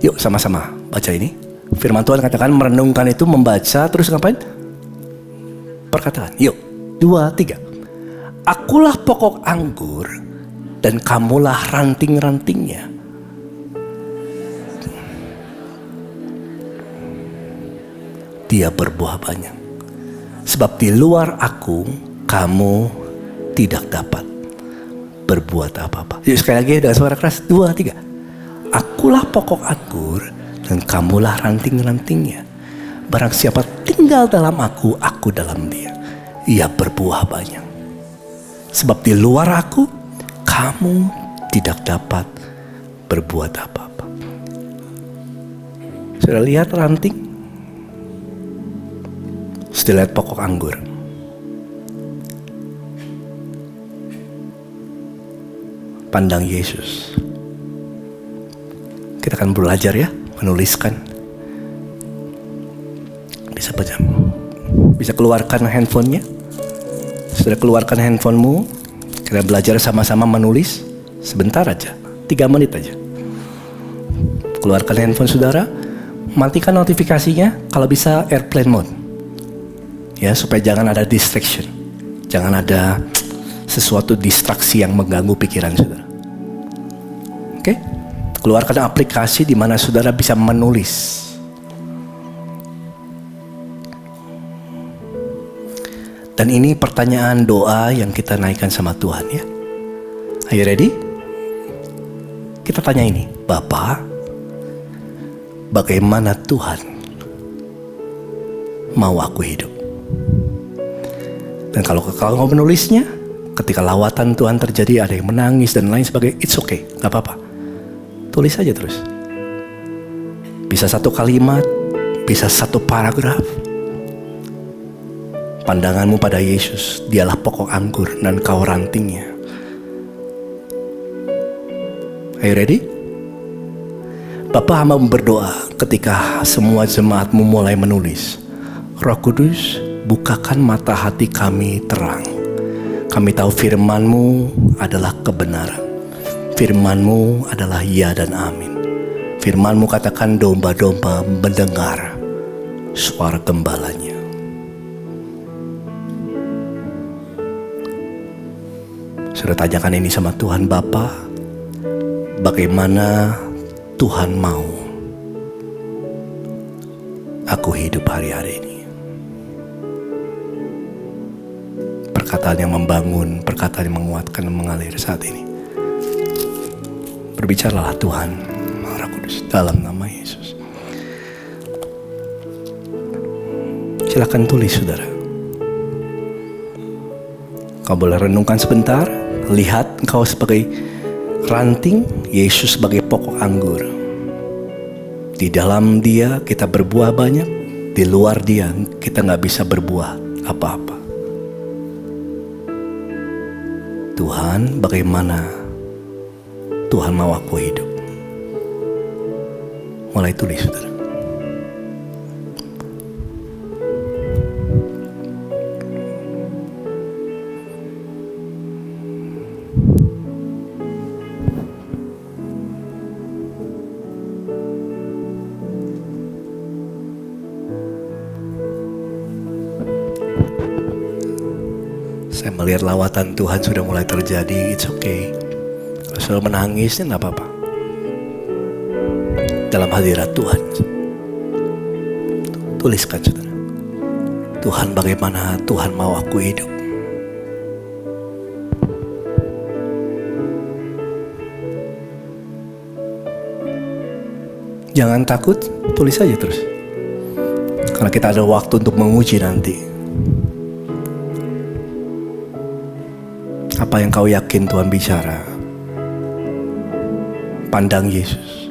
[SPEAKER 2] Yuk sama-sama baca ini. Firman Tuhan katakan merenungkan itu membaca terus ngapain? Perkataan. Yuk, 2, 3. Akulah pokok anggur dan kamulah ranting-rantingnya. Dia berbuah banyak. Sebab di luar aku, kamu tidak dapat berbuat apa-apa. Yuk sekali lagi dengan suara keras. 2, 3. Akulah pokok anggur dan kamulah ranting-rantingnya. Barang siapa tinggal dalam aku dalam dia. Ia berbuah banyak. Sebab di luar aku, kamu tidak dapat berbuat apa-apa. Sudah lihat ranting? Sudah lihat pokok anggur? Pandang Yesus. Kita akan belajar ya, menuliskan. Bisa keluarkan handphonenya. Sudah keluarkan handphonemu. Kita belajar sama-sama menulis. Sebentar aja, 3 menit aja. Keluarkan handphone saudara. Matikan notifikasinya. Kalau bisa airplane mode. Ya, supaya jangan ada distraction. Jangan ada sesuatu distraksi yang mengganggu pikiran saudara. Oke? Keluarkan aplikasi di mana saudara bisa menulis. Dan ini pertanyaan doa yang kita naikkan sama Tuhan ya. Are you ready? Kita tanya ini, Bapa, bagaimana Tuhan mau aku hidup? Dan kalau kau menulisnya, ketika lawatan Tuhan terjadi, ada yang menangis dan lain sebagainya, it's okay, gak apa-apa. Tulis aja terus. Bisa 1 kalimat, bisa 1 paragraf. Pandanganmu pada Yesus, dialah pokok anggur dan kau rantingnya. Are you ready? Bapa, hamba berdoa ketika semua jemaatmu mulai menulis. Roh Kudus, bukakan mata hati kami terang. Kami tahu firman-Mu adalah kebenaran. Firman-Mu adalah ya dan amin. Firman-Mu katakan domba-domba mendengar suara gembalanya. Sudah tanyakan ini sama Tuhan Bapa, bagaimana Tuhan mau aku hidup hari-hari ini. Perkataan yang membangun, perkataan yang menguatkan dan mengalir saat ini. Berbicaralah Tuhan, Roh Kudus, dalam nama Yesus. Silakan tulis saudara. Kau boleh renungkan sebentar. Lihat engkau sebagai ranting, Yesus sebagai pokok anggur. Di dalam Dia kita berbuah banyak, di luar Dia kita gak bisa berbuah apa-apa. Tuhan, bagaimana Tuhan mau aku hidup? Mulai tulis saudara. Saya melihat lawatan Tuhan sudah mulai terjadi. It's okay. Kalau sudah menangis, ya gak apa-apa. Dalam hadirat Tuhan. Tuliskan saudara. Tuhan, bagaimana Tuhan mau aku hidup? Jangan takut, tulis saja terus. Karena kita ada waktu untuk menguji nanti. Apa yang kau yakin Tuhan bicara? Pandang Yesus.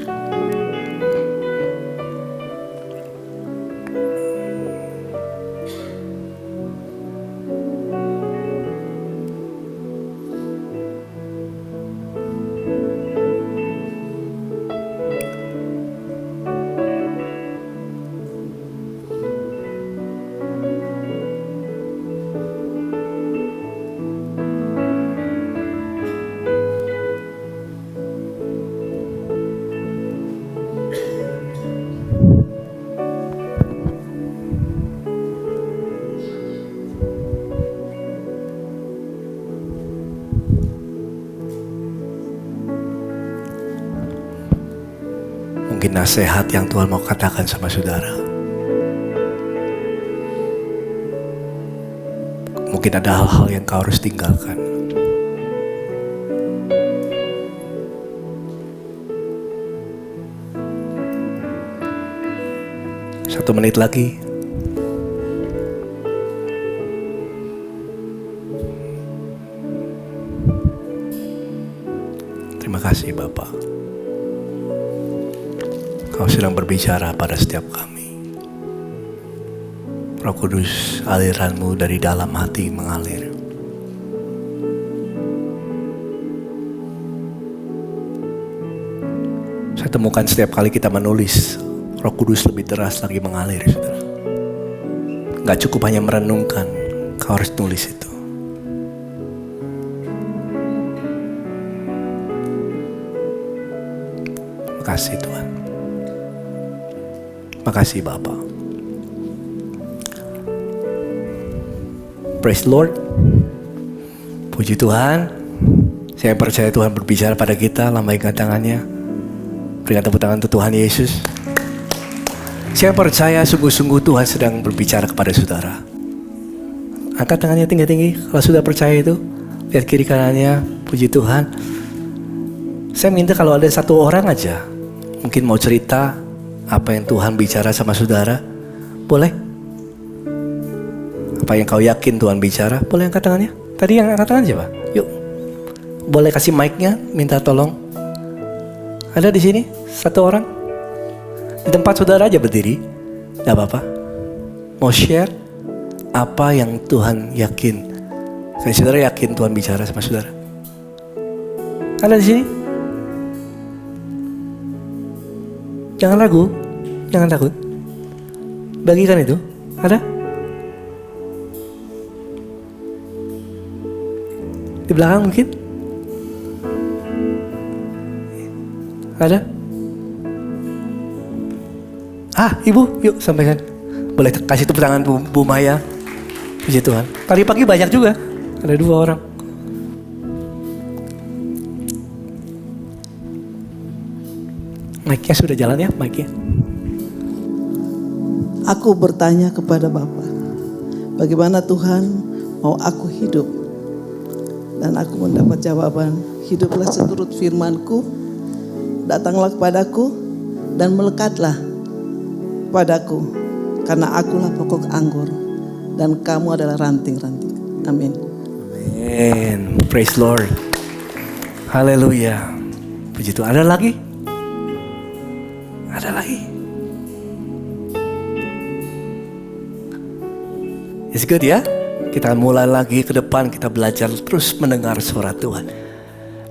[SPEAKER 2] Mungkin nasihat yang Tuhan mau katakan sama saudara. Mungkin ada hal-hal yang kau harus tinggalkan. Satu menit lagi. Terima kasih Bapak. Kau sedang berbicara pada setiap kami. Roh Kudus, aliran-Mu dari dalam hati mengalir. Saya temukan setiap kali kita menulis, Roh Kudus lebih deras lagi mengalir, saudara. Gak cukup hanya merenungkan, kau harus tulis itu. Makasih Tuhan. Makasih Bapak. Praise the Lord. Puji Tuhan. Saya percaya Tuhan berbicara pada kita. Lambaikan tangannya. Berikan tepuk tangan untuk Tuhan Yesus. Saya percaya sungguh-sungguh Tuhan sedang berbicara kepada saudara. Angkat tangannya tinggi-tinggi. Kalau sudah percaya itu, lihat kiri kanannya. Puji Tuhan. Saya minta kalau ada satu orang aja, mungkin mau cerita apa yang Tuhan bicara sama saudara, boleh? Apa yang kau yakin Tuhan bicara, boleh angkat tangannya? Tadi yang angkat tangan siapa? Yuk, boleh kasih mic-nya, minta tolong. Ada di sini satu orang? Di tempat saudara aja berdiri, gak apa-apa. Mau share apa yang Tuhan yakin? Kayak saudara yakin Tuhan bicara sama saudara? Ada di sini? Jangan ragu, jangan takut. Bagikan itu. Ada? Di belakang mungkin? Ada? Ibu, yuk sampaikan. Boleh kasih tepuk tangan Bu Maya. Puji Tuhan. Tadi pagi banyak juga. Ada 2 orang. Mic-nya sudah jalan ya, mic-nya.
[SPEAKER 3] Aku bertanya kepada Bapa, bagaimana Tuhan mau aku hidup? Dan aku mendapat jawaban, hiduplah seturut firman-Ku, datanglah kepadaku, dan melekatlah padaku, karena akulah pokok anggur, dan kamu adalah ranting-ranting. Amin.
[SPEAKER 2] Amin. Praise Lord. Haleluya. Puji Tuhan. Ada lagi? Ada lagi. It's good ya. Kita mulai lagi ke depan. Kita belajar terus mendengar suara Tuhan.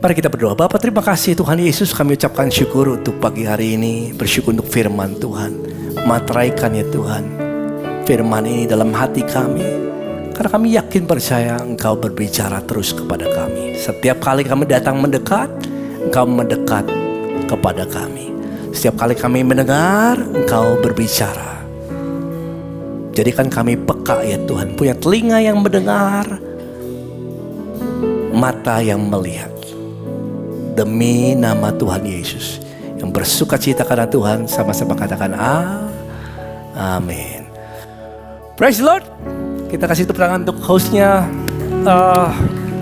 [SPEAKER 2] Mari kita berdoa. Bapa, terima kasih Tuhan Yesus. Kami ucapkan syukur untuk pagi hari ini. Bersyukur untuk firman Tuhan. Materaikan ya Tuhan firman ini dalam hati kami. Karena kami yakin percaya Engkau berbicara terus kepada kami. Setiap kali kami datang mendekat, Engkau mendekat kepada kami. Setiap kali kami mendengar, Engkau berbicara. Jadikan kami peka ya Tuhan. Punya telinga yang mendengar, mata yang melihat. Demi nama Tuhan Yesus yang bersuka cita karena Tuhan, sama-sama katakan amin. Praise the Lord. Kita kasih tepuk tangan untuk hostnya,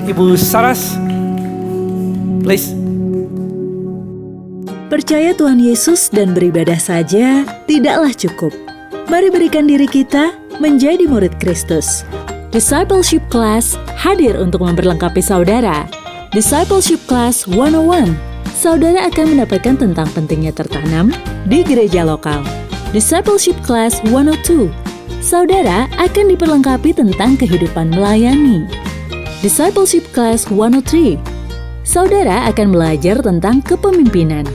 [SPEAKER 2] Ibu Saras. Please.
[SPEAKER 1] Percaya Tuhan Yesus dan beribadah saja tidaklah cukup. Mari berikan diri kita menjadi murid Kristus. Discipleship Class hadir untuk memperlengkapi saudara. Discipleship Class 101. Saudara akan mendapatkan tentang pentingnya tertanam di gereja lokal. Discipleship Class 102. Saudara akan diperlengkapi tentang kehidupan melayani. Discipleship Class 103. Saudara akan belajar tentang kepemimpinan.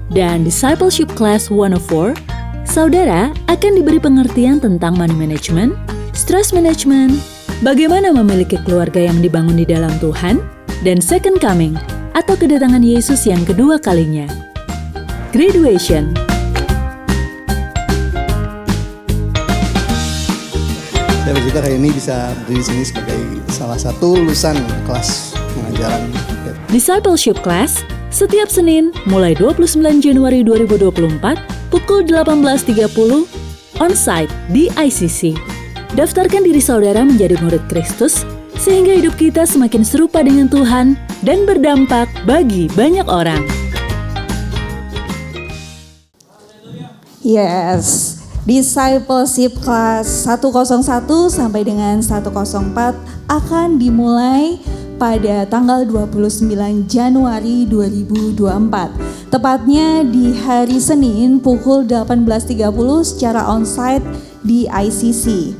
[SPEAKER 1] Dan Discipleship Class 104, saudara akan diberi pengertian tentang money management, stress management, bagaimana memiliki keluarga yang dibangun di dalam Tuhan, dan second coming atau kedatangan Yesus yang kedua kalinya. Graduation.
[SPEAKER 4] Saya bercerita hari ini bisa berdiri di sini sebagai salah satu lulusan kelas pengajaran
[SPEAKER 1] Discipleship Class setiap Senin mulai 29 Januari 2024 pukul 18.30 on-site di ICC. Daftarkan diri saudara menjadi murid Kristus sehingga hidup kita semakin serupa dengan Tuhan dan berdampak bagi banyak orang.
[SPEAKER 5] Yes, Discipleship Class 101 sampai dengan 104 akan dimulai pada tanggal 29 Januari 2024. Tepatnya di hari Senin pukul 18.30 secara onsite di ICC.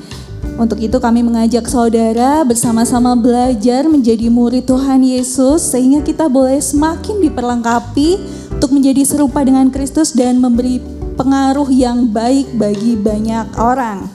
[SPEAKER 5] Untuk itu kami mengajak saudara bersama-sama belajar menjadi murid Tuhan Yesus sehingga kita boleh semakin diperlengkapi untuk menjadi serupa dengan Kristus dan memberi pengaruh yang baik bagi banyak orang.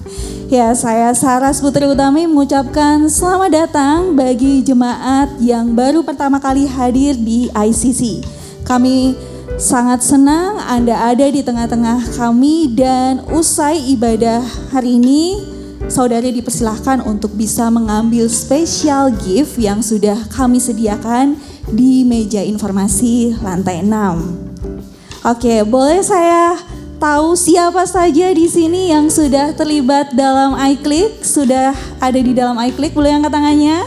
[SPEAKER 5] Ya, saya Saras Putri Utami mengucapkan selamat datang bagi jemaat yang baru pertama kali hadir di ICC. Kami sangat senang Anda ada di tengah-tengah kami dan usai ibadah hari ini, saudara dipersilahkan untuk bisa mengambil special gift yang sudah kami sediakan di meja informasi lantai 6. Oke, boleh saya tahu siapa saja di sini yang sudah terlibat dalam iClick, sudah ada di dalam iClick, boleh angkat tangannya?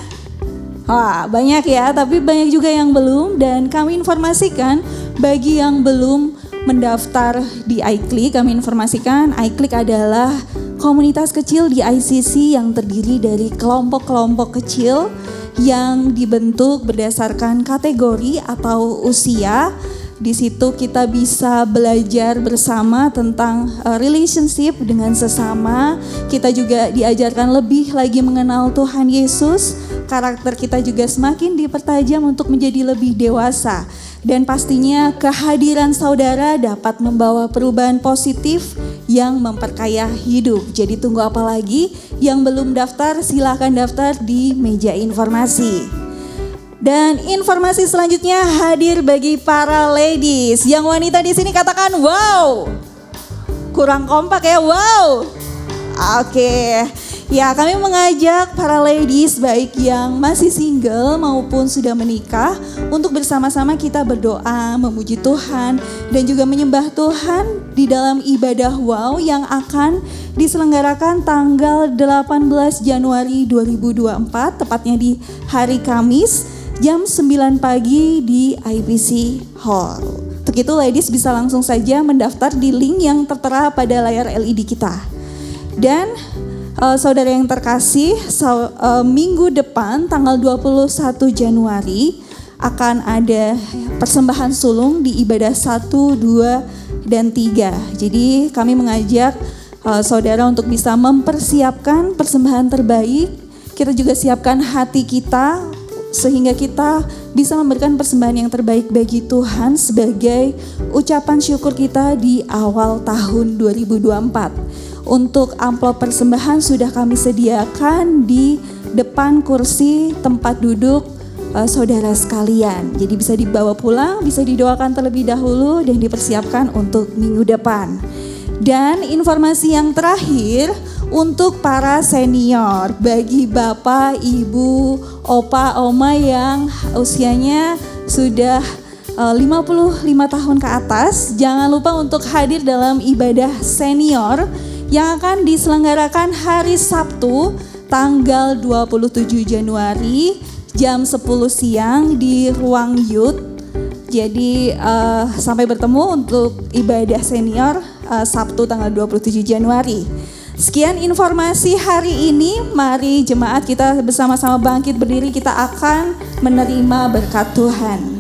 [SPEAKER 5] Wah, banyak ya, tapi banyak juga yang belum dan kami informasikan bagi yang belum mendaftar di iClick, kami informasikan iClick adalah komunitas kecil di ICC yang terdiri dari kelompok-kelompok kecil yang dibentuk berdasarkan kategori atau usia. Di situ kita bisa belajar bersama tentang relationship dengan sesama. Kita juga diajarkan lebih lagi mengenal Tuhan Yesus. Karakter kita juga semakin dipertajam untuk menjadi lebih dewasa. Dan pastinya kehadiran saudara dapat membawa perubahan positif yang memperkaya hidup. Jadi tunggu apa lagi? Yang belum daftar silakan daftar di meja informasi. Dan informasi selanjutnya hadir bagi para ladies. Yang wanita di sini katakan wow. Kurang kompak ya, wow. Oke. Ya, kami mengajak para ladies baik yang masih single maupun sudah menikah untuk bersama-sama kita berdoa, memuji Tuhan dan juga menyembah Tuhan di dalam ibadah wow yang akan diselenggarakan tanggal 18 Januari 2024 tepatnya di hari Kamis jam 9 pagi di IPC Hall. Untuk itu ladies bisa langsung saja mendaftar di link yang tertera pada layar LED kita. Dan saudara yang terkasih, minggu depan tanggal 21 Januari akan ada persembahan sulung di ibadah 1, 2, dan 3. Jadi kami mengajak saudara untuk bisa mempersiapkan persembahan terbaik. Kita juga siapkan hati kita sehingga kita bisa memberikan persembahan yang terbaik bagi Tuhan sebagai ucapan syukur kita di awal tahun 2024. Untuk amplop persembahan sudah kami sediakan di depan kursi tempat duduk saudara sekalian. Jadi bisa dibawa pulang, bisa didoakan terlebih dahulu dan dipersiapkan untuk minggu depan. Dan informasi yang terakhir untuk para senior, bagi bapak, ibu, opa, oma yang usianya sudah 55 tahun ke atas, jangan lupa untuk hadir dalam ibadah senior yang akan diselenggarakan hari Sabtu tanggal 27 Januari jam 10 siang di ruang youth. Jadi sampai bertemu untuk ibadah senior Sabtu tanggal 27 Januari. Sekian informasi hari ini, mari jemaat kita bersama-sama bangkit berdiri, kita akan menerima berkat Tuhan.